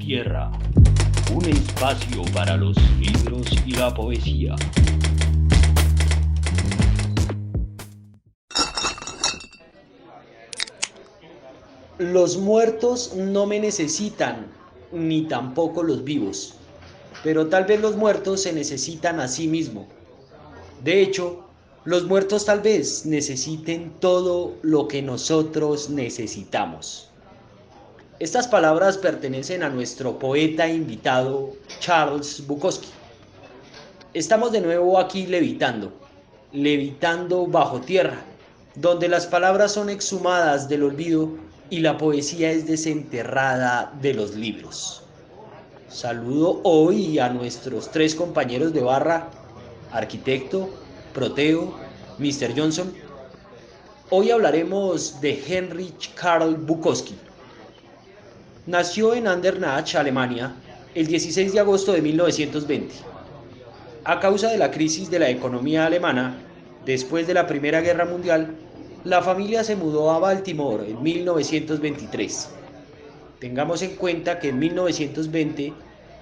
Tierra, un espacio para los libros y la poesía. Los muertos no me necesitan, ni tampoco los vivos, pero tal vez los muertos se necesitan a sí mismos. De hecho, los muertos tal vez necesiten todo lo que nosotros necesitamos. Estas palabras pertenecen a nuestro poeta invitado Charles Bukowski. Estamos de nuevo aquí levitando bajo tierra, donde las palabras son exhumadas del olvido y la poesía es desenterrada de los libros. Saludo hoy a nuestros tres compañeros de barra, arquitecto, Proteo, Mr. Johnson. Hoy hablaremos de Heinrich Karl Bukowski. Nació en Andernach, Alemania, el 16 de agosto de 1920. A causa de la crisis de la economía alemana, después de la Primera Guerra Mundial, la familia se mudó a Baltimore en 1923. Tengamos en cuenta que en 1920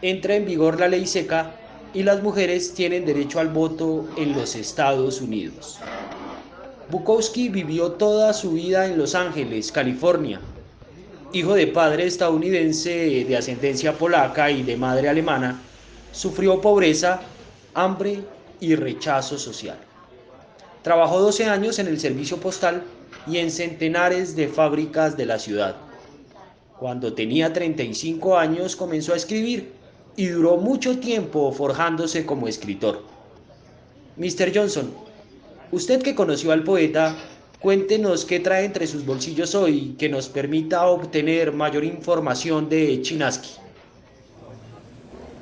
entra en vigor la ley seca y las mujeres tienen derecho al voto en los Estados Unidos. Bukowski vivió toda su vida en Los Ángeles, California. Hijo de padre estadounidense de ascendencia polaca y de madre alemana, sufrió pobreza, hambre y rechazo social. Trabajó 12 años en el servicio postal y en centenares de fábricas de la ciudad. Cuando tenía 35 años comenzó a escribir y duró mucho tiempo forjándose como escritor. Mr. Johnson, usted que conoció al poeta, cuéntenos qué trae entre sus bolsillos hoy que nos permita obtener mayor información de Chinaski.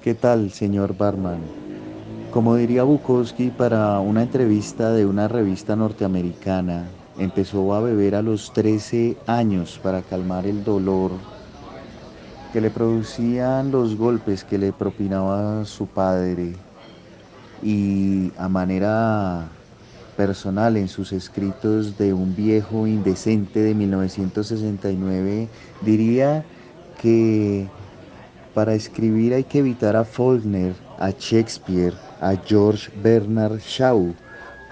¿Qué tal, señor Barman? Como diría Bukowski para una entrevista de una revista norteamericana, empezó a beber a los 13 años para calmar el dolor que le producían los golpes que le propinaba su padre, y a manera personal en sus escritos de Un viejo indecente de 1969 diría que para escribir hay que evitar a Faulkner, a Shakespeare, a George Bernard Shaw,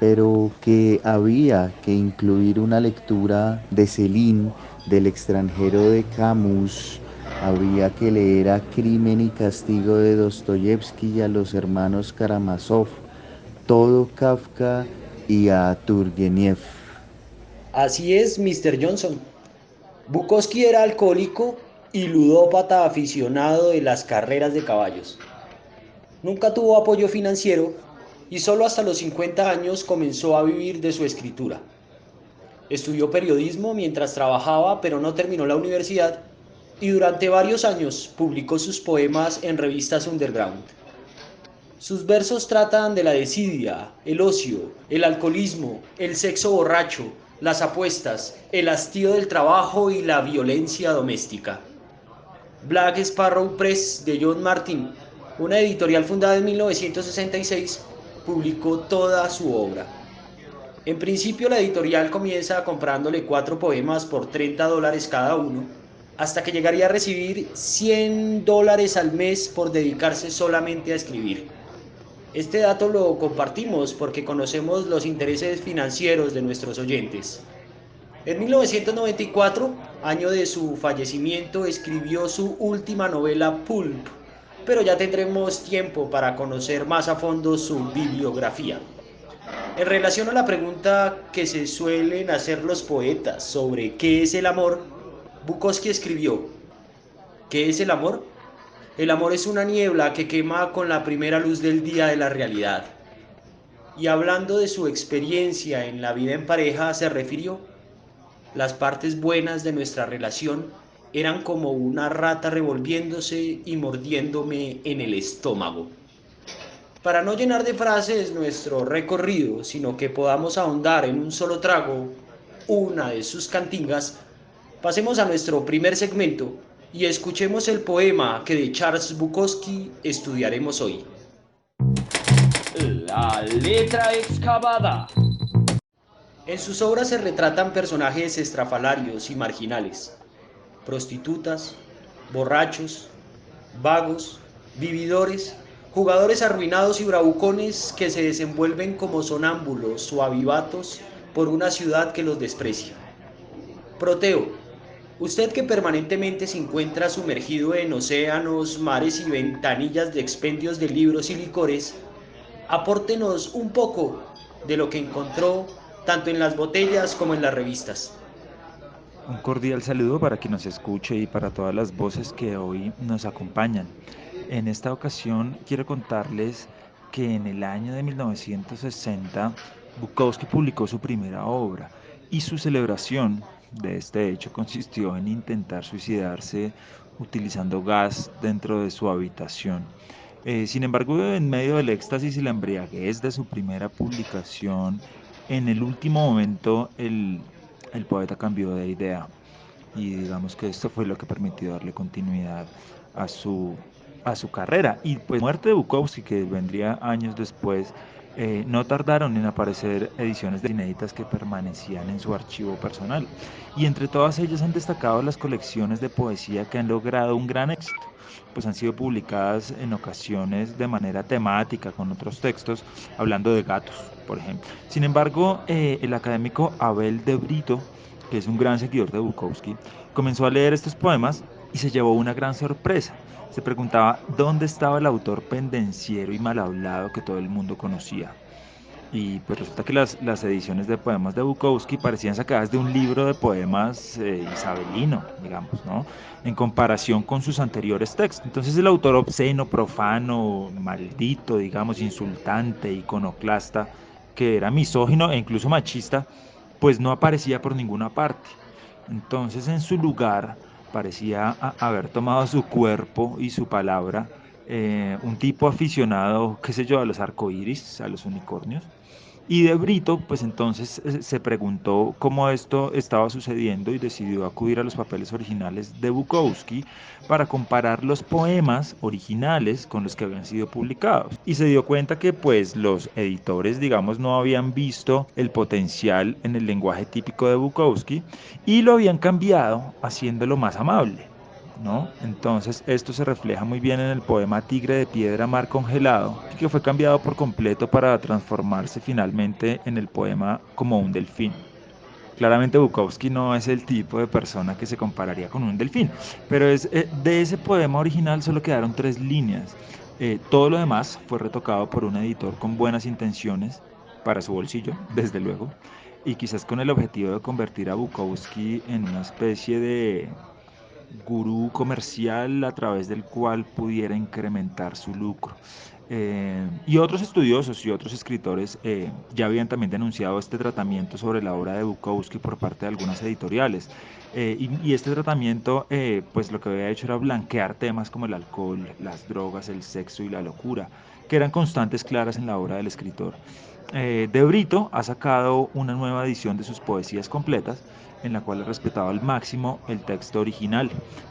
pero que había que incluir una lectura de Céline, del extranjero de Camus, habría que leer a Crimen y Castigo de Dostoyevsky y a los hermanos Karamazov, todo Kafka y a Turgenev. Así es, Mr. Johnson. Bukowski era alcohólico y ludópata aficionado de las carreras de caballos. Nunca tuvo apoyo financiero y solo hasta los 50 años comenzó a vivir de su escritura. Estudió periodismo mientras trabajaba, pero no terminó la universidad y durante varios años publicó sus poemas en revistas underground. Sus versos tratan de la desidia, el ocio, el alcoholismo, el sexo borracho, las apuestas, el hastío del trabajo y la violencia doméstica. Black Sparrow Press de John Martin, una editorial fundada en 1966, publicó toda su obra. En principio la editorial comienza comprándole 4 poemas por $30 cada uno, hasta que llegaría a recibir $100 al mes por dedicarse solamente a escribir. Este dato lo compartimos porque conocemos los intereses financieros de nuestros oyentes. En 1994, año de su fallecimiento, escribió su última novela Pulp, pero ya tendremos tiempo para conocer más a fondo su bibliografía. En relación a la pregunta que se suelen hacer los poetas sobre qué es el amor, Bukowski escribió: ¿qué es el amor? El amor es una niebla que quema con la primera luz del día de la realidad. Y hablando de su experiencia en la vida en pareja, se refirió: las partes buenas de nuestra relación eran como una rata revolviéndose y mordiéndome en el estómago. Para no llenar de frases nuestro recorrido, sino que podamos ahondar en un solo trago una de sus cantingas, pasemos a nuestro primer segmento y escuchemos el poema que de Charles Bukowski estudiaremos hoy. La letra excavada. En sus obras se retratan personajes estrafalarios y marginales, prostitutas, borrachos, vagos, vividores, jugadores arruinados y bravucones que se desenvuelven como sonámbulos o avivatos por una ciudad que los desprecia. Proteo, usted que permanentemente se encuentra sumergido en océanos, mares y ventanillas de expendios de libros y licores, apórtenos un poco de lo que encontró tanto en las botellas como en las revistas. Un cordial saludo para quien nos escuche y para todas las voces que hoy nos acompañan. En esta ocasión quiero contarles que en el año de 1960 Bukowski publicó su primera obra y su celebración de este hecho consistió en intentar suicidarse utilizando gas dentro de su habitación. Sin embargo, en medio del éxtasis y la embriaguez de su primera publicación, en el último momento el poeta cambió de idea y digamos que esto fue lo que permitió darle continuidad a su carrera. Y pues muerte de Bukowski, que vendría años después, no tardaron en aparecer ediciones inéditas que permanecían en su archivo personal. Y entre todas ellas han destacado las colecciones de poesía que han logrado un gran éxito, pues han sido publicadas en ocasiones de manera temática con otros textos, hablando de gatos, por ejemplo. Sin embargo, el académico Abel de Brito, que es un gran seguidor de Bukowski, comenzó a leer estos poemas y se llevó una gran sorpresa. Se preguntaba dónde estaba el autor pendenciero y mal hablado que todo el mundo conocía. Y pues resulta que las ediciones de poemas de Bukowski parecían sacadas de un libro de poemas isabelino, digamos, ¿no? En comparación con sus anteriores textos. Entonces el autor obsceno, profano, maldito, digamos, insultante, iconoclasta, que era misógino e incluso machista, pues no aparecía por ninguna parte. Entonces en su lugar parecía haber tomado su cuerpo y su palabra un tipo aficionado, qué sé yo, a los arcoíris, a los unicornios. Y de Brito, pues entonces se preguntó cómo esto estaba sucediendo y decidió acudir a los papeles originales de Bukowski para comparar los poemas originales con los que habían sido publicados. Y se dio cuenta que pues los editores, digamos, no habían visto el potencial en el lenguaje típico de Bukowski y lo habían cambiado haciéndolo más amable, ¿no? Entonces esto se refleja muy bien en el poema Tigre de Piedra Mar Congelado, que fue cambiado por completo para transformarse finalmente en el poema Como un delfín. Claramente Bukowski no es el tipo de persona que se compararía con un delfín, pero de ese poema original solo quedaron 3 líneas. Todo lo demás fue retocado por un editor con buenas intenciones para su bolsillo, desde luego, y quizás con el objetivo de convertir a Bukowski en una especie de gurú comercial a través del cual pudiera incrementar su lucro. Y otros estudiosos y otros escritores ya habían también denunciado este tratamiento sobre la obra de Bukowski por parte de algunas editoriales. Y este tratamiento, pues lo que había hecho era blanquear temas como el alcohol, las drogas, el sexo y la locura, que eran constantes claras en la obra del escritor. De Brito ha sacado una nueva edición de sus poesías completas, en la cual ha respetado al máximo el texto original.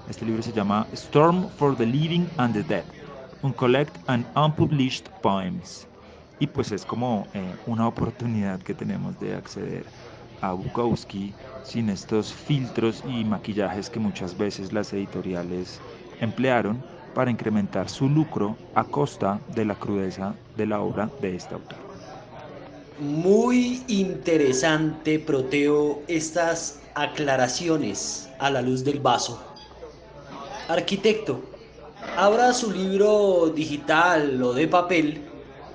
Este libro se llama Storm for the Living and the Dead, Uncollect and Unpublished Poems. Y pues es como una oportunidad que tenemos de acceder a Bukowski sin estos filtros y maquillajes que muchas veces las editoriales emplearon para incrementar su lucro a costa de la crudeza de la obra de este autor. Muy interesante, Proteo, estas aclaraciones a la luz del vaso. Arquitecto, abra su libro digital o de papel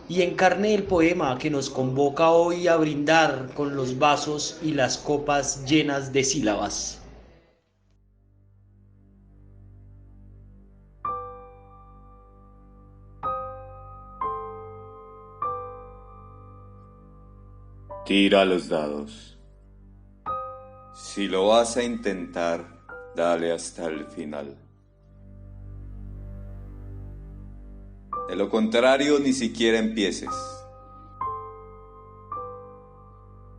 y encarne el poema que nos convoca hoy a brindar con los vasos y las copas llenas de sílabas. Tira los dados. Si lo vas a intentar, dale hasta el final. De lo contrario, ni siquiera empieces.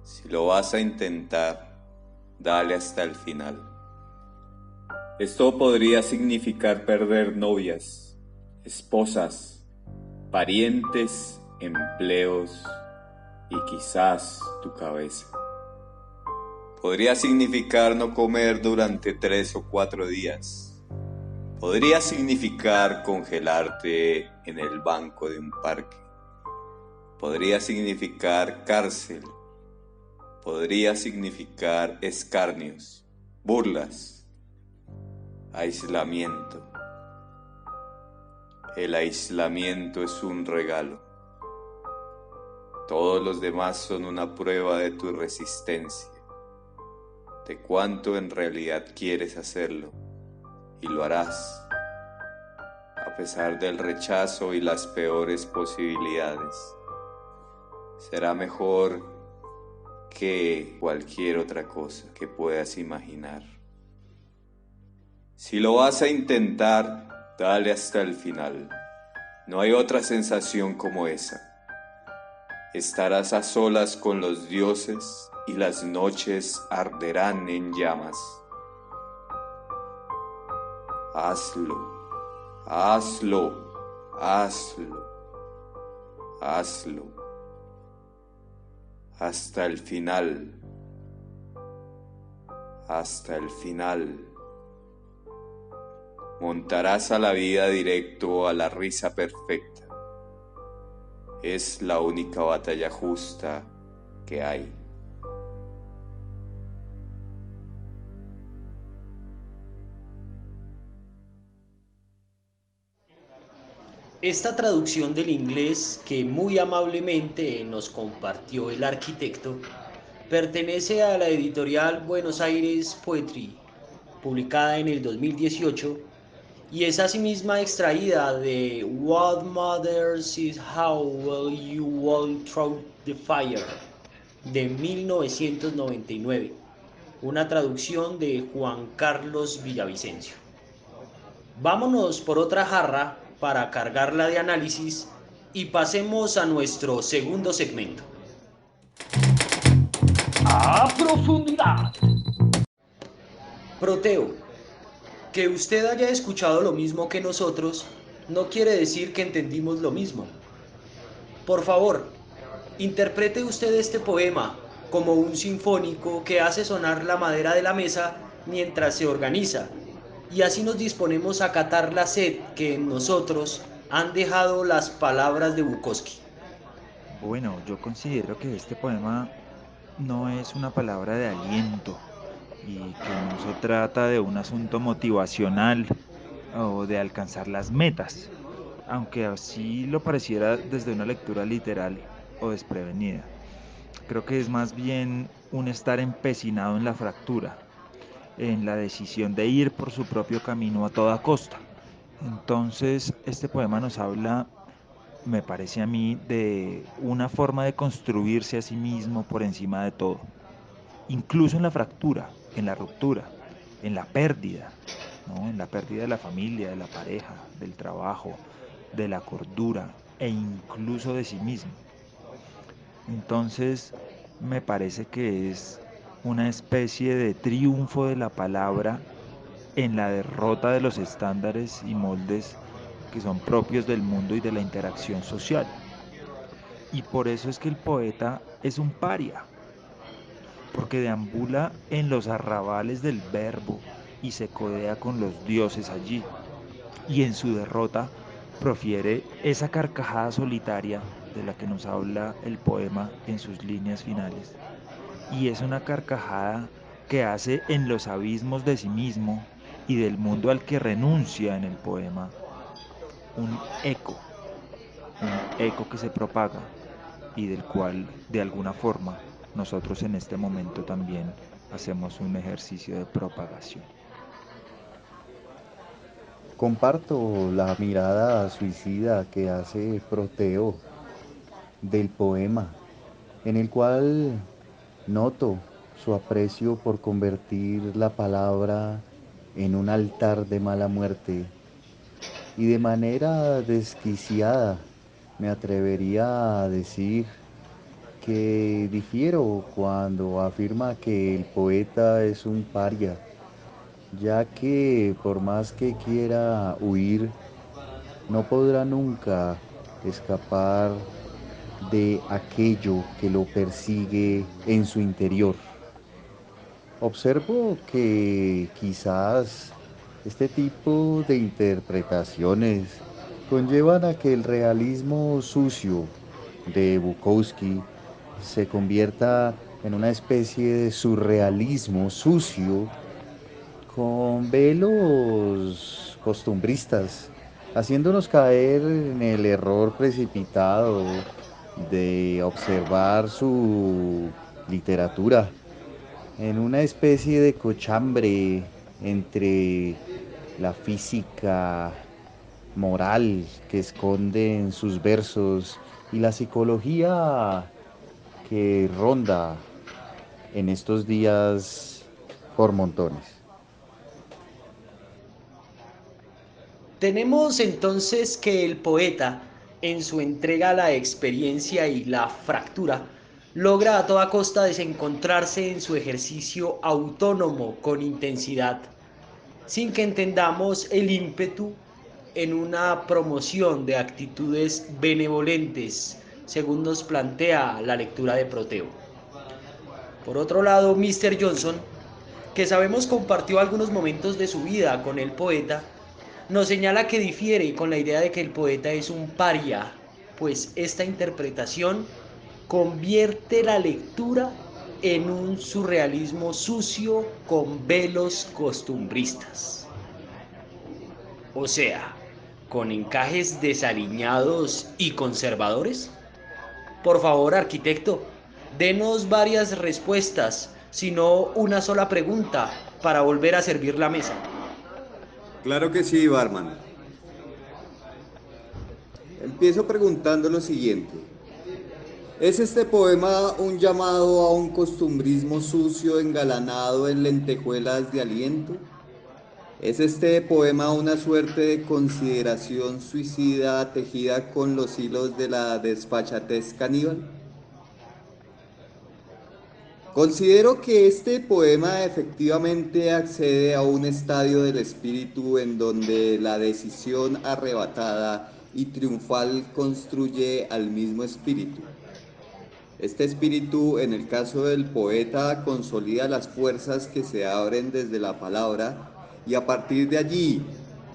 Si lo vas a intentar, dale hasta el final. Esto podría significar perder novias, esposas, parientes, empleos y quizás tu cabeza. Podría significar no comer durante 3 o 4 días. Podría significar congelarte en el banco de un parque. Podría significar cárcel. Podría significar escarnios, burlas, aislamiento. El aislamiento es un regalo. Todos los demás son una prueba de tu resistencia, de cuánto en realidad quieres hacerlo, y lo harás, a pesar del rechazo y las peores posibilidades. Será mejor que cualquier otra cosa que puedas imaginar. Si lo vas a intentar, dale hasta el final. No hay otra sensación como esa. Estarás a solas con los dioses y las noches arderán en llamas. Hazlo, hazlo, hazlo, hazlo. Hasta el final, hasta el final. Montarás a la vida directo a la risa perfecta. Es la única batalla justa que hay. Esta traducción del inglés que muy amablemente nos compartió el arquitecto pertenece a la editorial Buenos Aires Poetry, publicada en el 2018, y es asimisma extraída de What Matters is How Well You Walk Through the Fire, de 1999, una traducción de Juan Carlos Villavicencio. Vámonos por otra jarra para cargarla de análisis y pasemos a nuestro segundo segmento. A profundidad. Proteo, que usted haya escuchado lo mismo que nosotros no quiere decir que entendimos lo mismo. Por favor, interprete usted este poema como un sinfónico que hace sonar la madera de la mesa mientras se organiza, y así nos disponemos a catar la sed que en nosotros han dejado las palabras de Bukowski. Bueno, yo considero que este poema no es una palabra de aliento y que no se trata de un asunto motivacional o de alcanzar las metas, aunque así lo pareciera desde una lectura literal o desprevenida. Creo que es más bien un estar empecinado en la fractura, en la decisión de ir por su propio camino a toda costa. Entonces, este poema nos habla, me parece a mí, de una forma de construirse a sí mismo por encima de todo, incluso en la fractura, en la ruptura, en la pérdida, ¿no? En la pérdida de la familia, de la pareja, del trabajo, de la cordura e incluso de sí mismo. Entonces, me parece que es una especie de triunfo de la palabra en la derrota de los estándares y moldes que son propios del mundo y de la interacción social. Y por eso es que el poeta es un paria, porque deambula en los arrabales del verbo y se codea con los dioses allí. Y en su derrota profiere esa carcajada solitaria de la que nos habla el poema en sus líneas finales. Y es una carcajada que hace en los abismos de sí mismo y del mundo al que renuncia en el poema un eco que se propaga y del cual de alguna forma nosotros en este momento también hacemos un ejercicio de propagación. Comparto la mirada suicida que hace Proteo del poema, en el cual noto su aprecio por convertir la palabra en un altar de mala muerte y de manera desquiciada me atrevería a decir que difiero cuando afirma que el poeta es un paria, ya que por más que quiera huir, no podrá nunca escapar de aquello que lo persigue en su interior. Observo que quizás Este tipo de interpretaciones conllevan a que el realismo sucio de Bukowski se convierta en una especie de surrealismo sucio con velos costumbristas, haciéndonos caer en el error precipitado de observar su literatura en una especie de cochambre entre la física moral que esconde en sus versos y la psicología que ronda en estos días por montones. Tenemos entonces que el poeta, en su entrega a la experiencia y la fractura, logra a toda costa desencontrarse en su ejercicio autónomo con intensidad, sin que entendamos el ímpetu en una promoción de actitudes benevolentes, según nos plantea la lectura de Proteo. Por otro lado, Mr. Johnson, que sabemos compartió algunos momentos de su vida con el poeta, nos señala que difiere con la idea de que el poeta es un paria, pues esta interpretación convierte la lectura en un surrealismo sucio con velos costumbristas. O sea, con encajes desaliñados y conservadores. Por favor, arquitecto, denos varias respuestas, sino una sola pregunta para volver a servir la mesa. Claro que sí, barman. Empiezo preguntando lo siguiente. ¿Es este poema un llamado a un costumbrismo sucio engalanado en lentejuelas de aliento? ¿Es este poema una suerte de consideración suicida tejida con los hilos de la desfachatez caníbal? Considero que este poema efectivamente accede a un estadio del espíritu en donde la decisión arrebatada y triunfal construye al mismo espíritu. Este espíritu, en el caso del poeta, consolida las fuerzas que se abren desde la palabra y a partir de allí,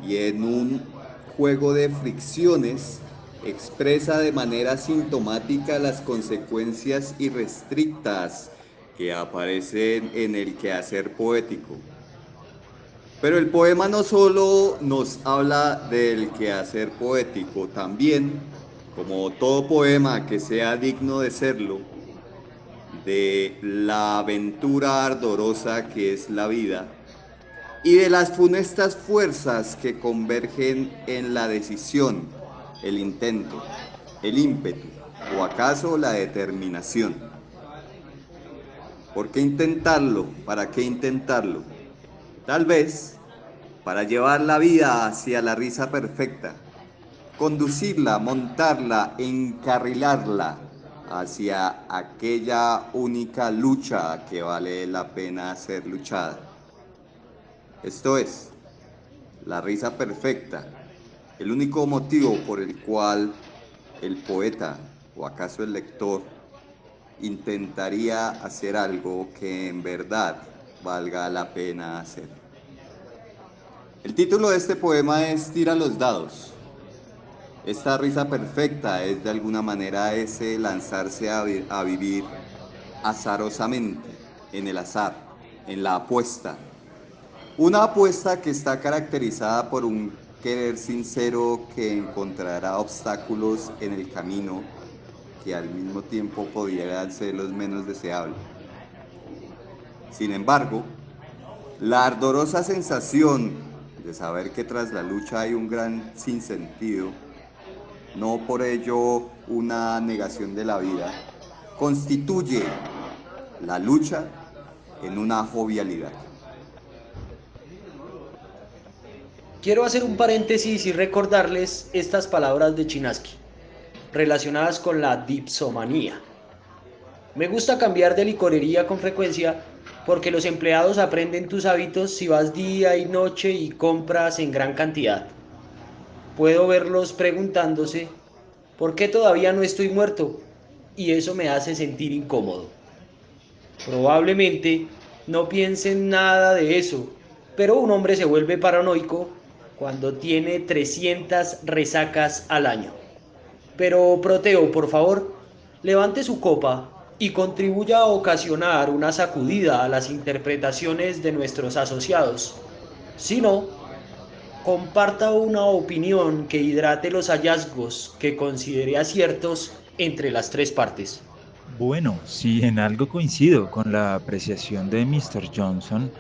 y en un juego de fricciones, expresa de manera sintomática las consecuencias irrestrictas que aparecen en el quehacer poético. Pero el poema no solo nos habla del quehacer poético, también, como todo poema que sea digno de serlo, de la aventura ardorosa que es la vida y de las funestas fuerzas que convergen en la decisión, el intento, el ímpetu o acaso la determinación. ¿Por qué intentarlo? ¿Para qué intentarlo? Tal vez para llevar la vida hacia la risa perfecta, conducirla, montarla, encarrilarla hacia aquella única lucha que vale la pena ser luchada. Esto es, la risa perfecta, el único motivo por el cual el poeta, o acaso el lector, intentaría hacer algo que en verdad valga la pena hacer. El título de este poema es Tira los dados. Esta risa perfecta es de alguna manera ese lanzarse a vivir azarosamente, en el azar, en la apuesta. Una apuesta que está caracterizada por un querer sincero que encontrará obstáculos en el camino que al mismo tiempo pudieran ser los menos deseables. Sin embargo, la ardorosa sensación de saber que tras la lucha hay un gran sinsentido, no por ello una negación de la vida, constituye la lucha en una jovialidad. Quiero hacer un paréntesis y recordarles estas palabras de Chinaski, relacionadas con la dipsomanía. Me gusta cambiar de licorería con frecuencia porque los empleados aprenden tus hábitos si vas día y noche y compras en gran cantidad. Puedo verlos preguntándose, ¿por qué todavía no estoy muerto? Y eso me hace sentir incómodo. Probablemente no piensen nada de eso, Pero un hombre se vuelve paranoico cuando tiene 300 resacas al año. Pero Proteo, por favor, levante su copa y contribuya a ocasionar una sacudida a las interpretaciones de nuestros asociados. Si no, comparta una opinión que hidrate los hallazgos que considere aciertos entre las tres partes. Bueno, si en algo coincido con la apreciación de Mr. Johnson,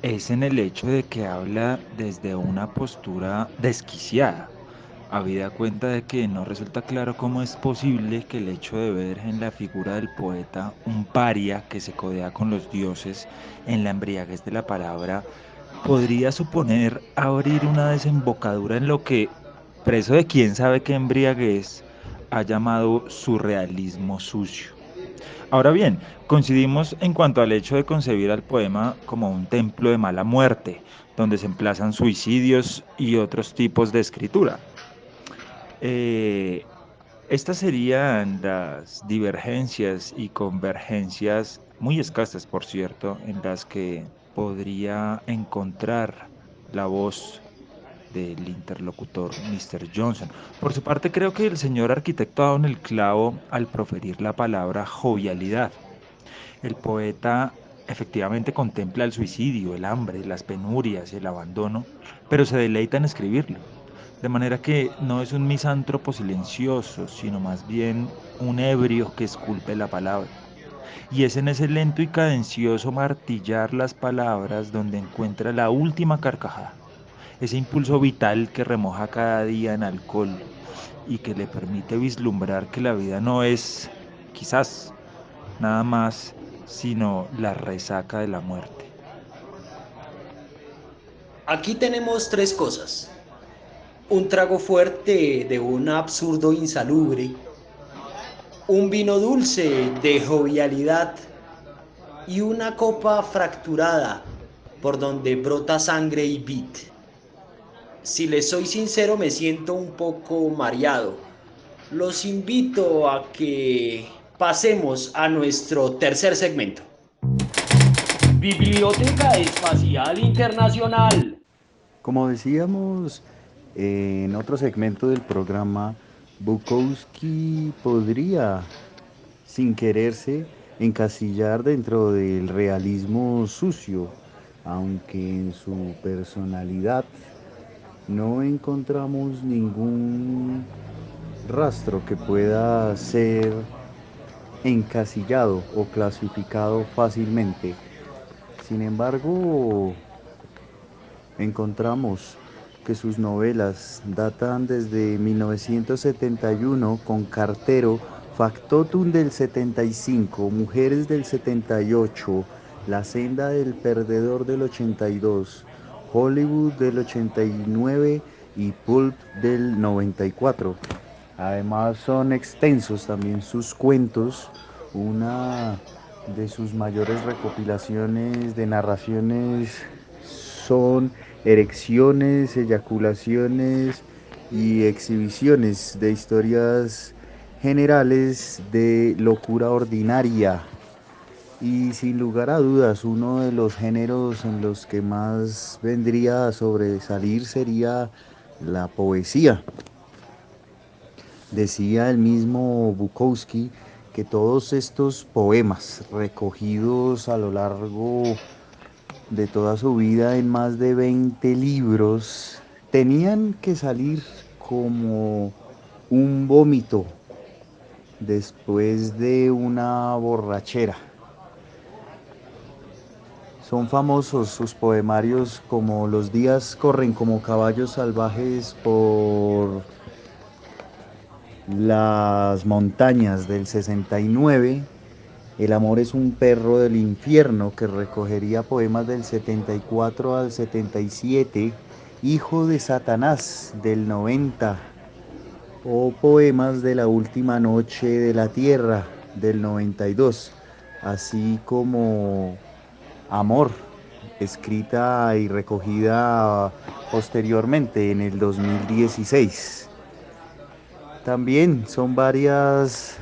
es en el hecho de que habla desde una postura desquiciada, habida cuenta de que no resulta claro cómo es posible que el hecho de ver en la figura del poeta un paria que se codea con los dioses en la embriaguez de la palabra podría suponer abrir una desembocadura en lo que, preso de quién sabe qué embriaguez, ha llamado surrealismo sucio. Ahora bien, coincidimos en cuanto al hecho de concebir al poema como un templo de mala muerte, donde se emplazan suicidios y otros tipos de escritura. Eh, Estas serían las divergencias y convergencias muy escasas, por cierto, en las que podría encontrar la voz del interlocutor Mr. Johnson. Por su parte, creo que el señor arquitecto ha dado en el clavo al proferir la palabra jovialidad. El poeta efectivamente contempla el suicidio, el hambre, las penurias, el abandono, pero se deleita en escribirlo. De manera que no es un misántropo silencioso, sino más bien un ebrio que esculpe la palabra. Y es en ese lento y cadencioso martillar las palabras donde encuentra la última carcajada, ese impulso vital que remoja cada día en alcohol y que le permite vislumbrar que la vida no es, quizás, nada más, sino la resaca de la muerte. Aquí tenemos tres cosas. Un trago fuerte de un absurdo insalubre, un vino dulce de jovialidad y una copa fracturada por donde brota sangre y vid. Si les soy sincero, me siento un poco mareado. Los invito a que pasemos a nuestro tercer segmento. Biblioteca Espacial Internacional. Como decíamos en otro segmento del programa, Bukowski podría, sin quererse, encasillar dentro del realismo sucio, aunque en su personalidad no encontramos ningún rastro que pueda ser encasillado o clasificado fácilmente. Sin embargo, encontramos que sus novelas datan desde 1971 con Cartero, Factotum del 75, Mujeres del 78, La senda del perdedor del 82, Hollywood del 89 y Pulp del 94. Además son extensos también sus cuentos, una de sus mayores recopilaciones de narraciones son erecciones, eyaculaciones y exhibiciones de historias generales de locura ordinaria. Y sin lugar a dudas, uno de los géneros en los que más vendría a sobresalir sería la poesía. Decía el mismo Bukowski que todos estos poemas recogidos a lo largo de toda su vida en más de 20 libros tenían que salir como un vómito después de una borrachera. Son famosos sus poemarios como Los días corren como caballos salvajes por las montañas del 69, El amor es un perro del infierno, que recogería poemas del 74 al 77, Hijo de Satanás del 90, o poemas de La última noche de la tierra del 92, así como Amor, escrita y recogida posteriormente en el 2016. También son varias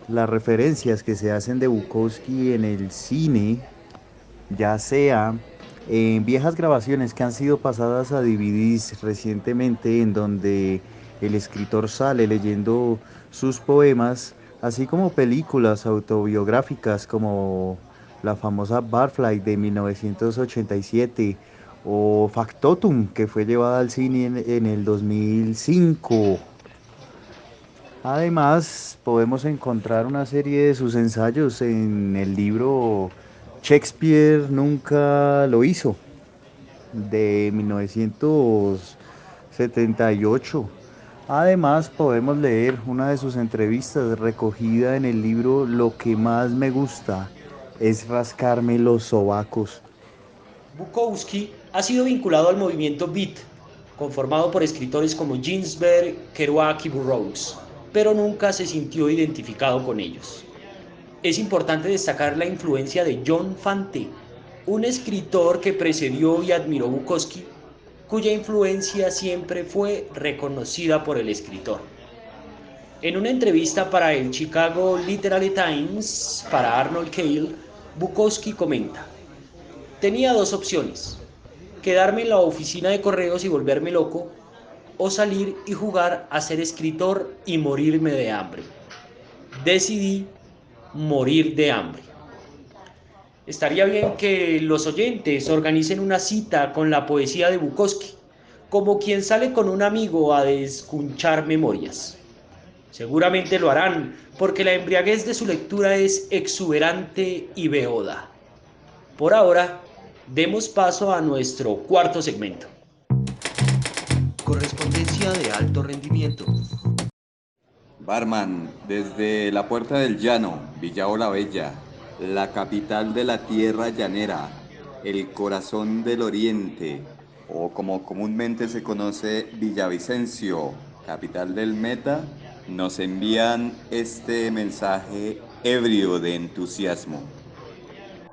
las referencias que se hacen de Bukowski en el cine, ya sea En viejas grabaciones que han sido pasadas a DVDs recientemente, en donde el escritor sale leyendo sus poemas, así como películas autobiográficas como la famosa Barfly de 1987 o Factotum, que fue llevada al cine en el 2005. Además, podemos encontrar una serie de sus ensayos en el libro Shakespeare nunca lo hizo, de 1978. Además, podemos leer una de sus entrevistas recogida en el libro Lo que más me gusta es rascarme los sobacos. Bukowski ha sido vinculado al movimiento Beat, conformado por escritores como Ginsberg, Kerouac y Burroughs, pero nunca se sintió identificado con ellos. Es importante destacar la influencia de John Fante, un escritor que precedió y admiró Bukowski, cuya influencia siempre fue reconocida por el escritor. En una entrevista para el Chicago Literary Times, para Arnold Cale, Bukowski comenta: tenía dos opciones: quedarme en la oficina de correos y volverme loco, o salir y jugar a ser escritor y morirme de hambre. Decidí morir de hambre. Estaría bien que los oyentes organicen una cita con la poesía de Bukowski, como quien sale con un amigo a descunchar memorias. Seguramente lo harán, porque la embriaguez de su lectura es exuberante y beoda. Por ahora, demos paso a nuestro cuarto segmento. Correspondencia de alto rendimiento. Barman, desde la Puerta del Llano, Villao la Bella, la capital de la tierra llanera, el corazón del oriente, o como comúnmente se conoce Villavicencio, capital del Meta, nos envían este mensaje ebrio de entusiasmo.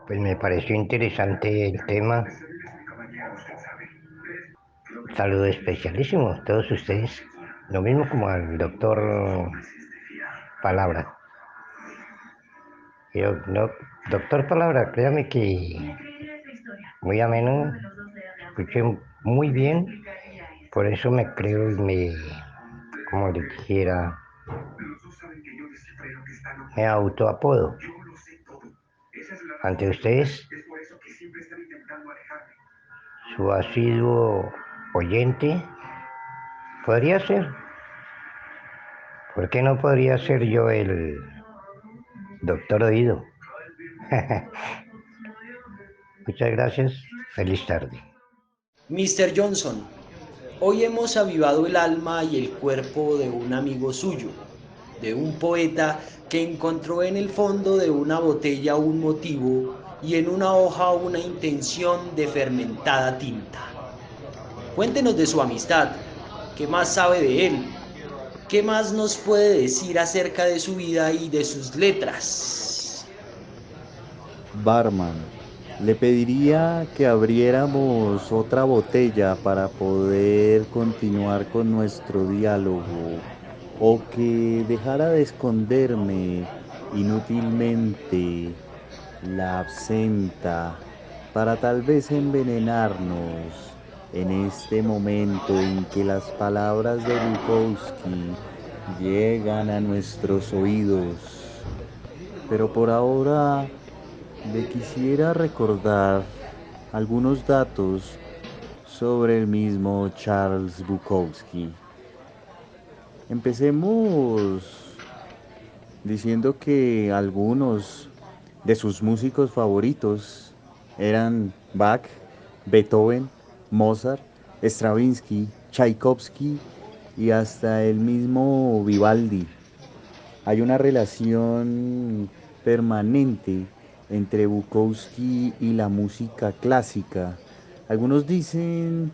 Pues me pareció interesante el tema. Saludo especialísimo a todos ustedes. Lo mismo como al doctor Palabra. Yo, no, doctor Palabra, créame que muy ameno, escuché muy bien, por eso me creo y como le dijera, me autoapodo ante ustedes, su asiduo oyente. Podría ser. ¿Por qué no podría ser yo el doctor Oído? Muchas gracias. Feliz tarde. Mr. Johnson, hoy hemos avivado el alma y el cuerpo de un amigo suyo, de un poeta que encontró en el fondo de una botella un motivo y en una hoja una intención de fermentada tinta. Cuéntenos de su amistad, qué más sabe de él, qué más nos puede decir acerca de su vida y de sus letras. Barman, le pediría que abriéramos otra botella para poder continuar con nuestro diálogo, o que dejara de esconderme inútilmente la absenta para tal vez envenenarnos en este momento en que las palabras de Bukowski llegan a nuestros oídos. Pero por ahora le quisiera recordar algunos datos sobre el mismo Charles Bukowski. Empecemos diciendo que algunos de sus músicos favoritos eran Bach, Beethoven, Mozart, Stravinsky, Tchaikovsky y hasta el mismo Vivaldi. Hay una relación permanente entre Bukowski y la música clásica. Algunos dicen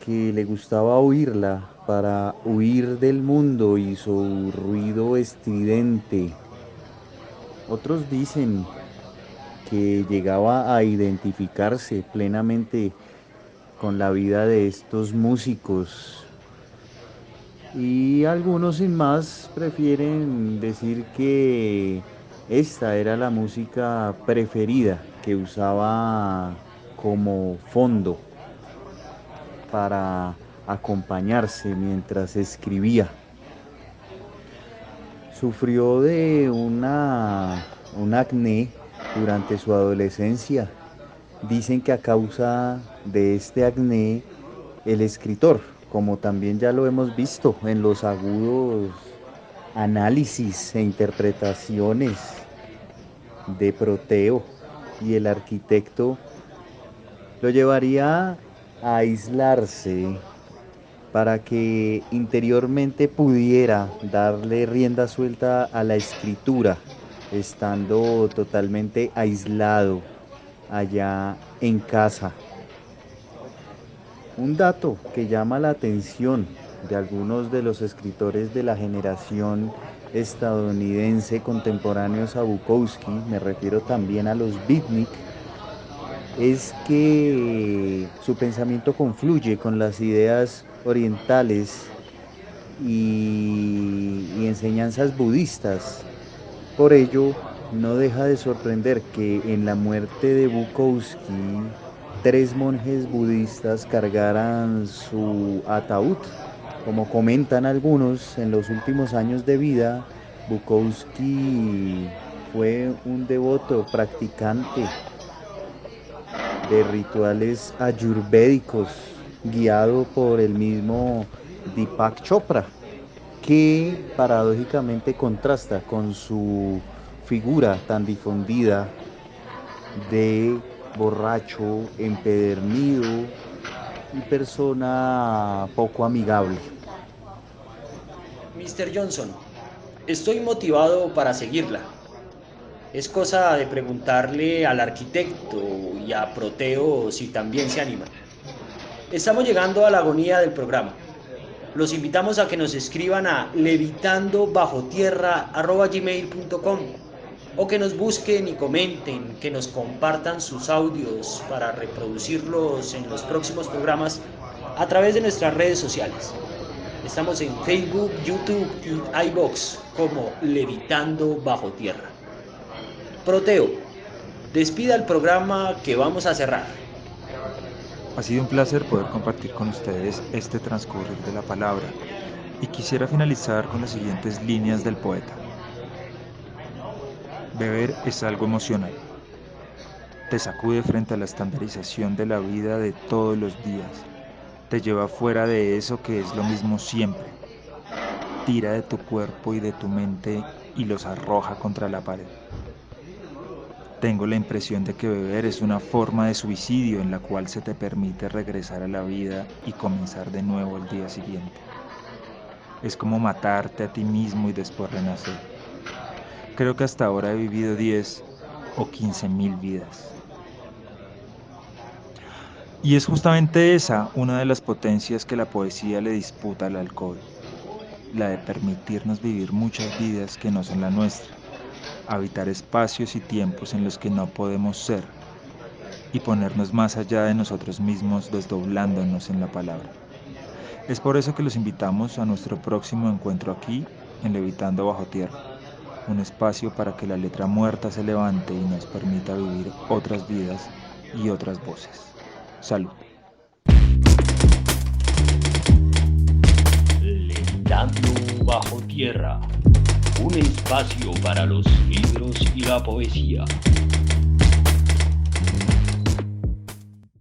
que le gustaba oírla para huir del mundo y su ruido estridente. Otros dicen que llegaba a identificarse plenamente con la vida de estos músicos. Y algunos sin más prefieren decir que esta era la música preferida que usaba como fondo para acompañarse mientras escribía. Sufrió de un acné durante su adolescencia. Dicen que a causa de este acné, el escritor, como también ya lo hemos visto en los agudos análisis e interpretaciones de Proteo y el arquitecto, lo llevaría a aislarse para que interiormente pudiera darle rienda suelta a la escritura, estando totalmente aislado allá en casa. Un dato que llama la atención de algunos de los escritores de la generación estadounidense contemporáneos a Bukowski, me refiero también a los beatnik, es que su pensamiento confluye con las ideas orientales y enseñanzas budistas. Por ello, no deja de sorprender que en la muerte de Bukowski, 3 monjes budistas cargaran su ataúd. Como comentan algunos, en los últimos años de vida, Bukowski fue un devoto practicante de rituales ayurvédicos, guiado por el mismo Deepak Chopra, que paradójicamente contrasta con su figura tan difundida de borracho, empedernido y persona poco amigable. Mr. Johnson, estoy motivado para seguirla. Es cosa de preguntarle al arquitecto y a Proteo si también se animan. Estamos llegando a la agonía del programa. Los invitamos a que nos escriban a levitandobajotierra@gmail.com o que nos busquen y comenten, que nos compartan sus audios para reproducirlos en los próximos programas a través de nuestras redes sociales. Estamos en Facebook, YouTube y iVoox como Levitando Bajo Tierra. Proteo, despida el programa que vamos a cerrar. Ha sido un placer poder compartir con ustedes este transcurrir de la palabra y quisiera finalizar con las siguientes líneas del poeta. Beber es algo emocional. Te sacude frente a la estandarización de la vida de todos los días. Te lleva fuera de eso que es lo mismo siempre. Tira de tu cuerpo y de tu mente y los arroja contra la pared. Tengo la impresión de que beber es una forma de suicidio en la cual se te permite regresar a la vida y comenzar de nuevo el día siguiente. Es como matarte a ti mismo y después renacer. Creo que hasta ahora he vivido 10 o 15.000 vidas. Y es justamente esa una de las potencias que la poesía le disputa al alcohol, la de permitirnos vivir muchas vidas que no son la nuestra, habitar espacios y tiempos en los que no podemos ser y ponernos más allá de nosotros mismos desdoblándonos en la palabra. Es por eso que los invitamos a nuestro próximo encuentro aquí en Levitando Bajo Tierra, un espacio para que la letra muerta se levante y nos permita vivir otras vidas y otras voces. Salud. Levitando Bajo Tierra, un espacio para los libros y la poesía.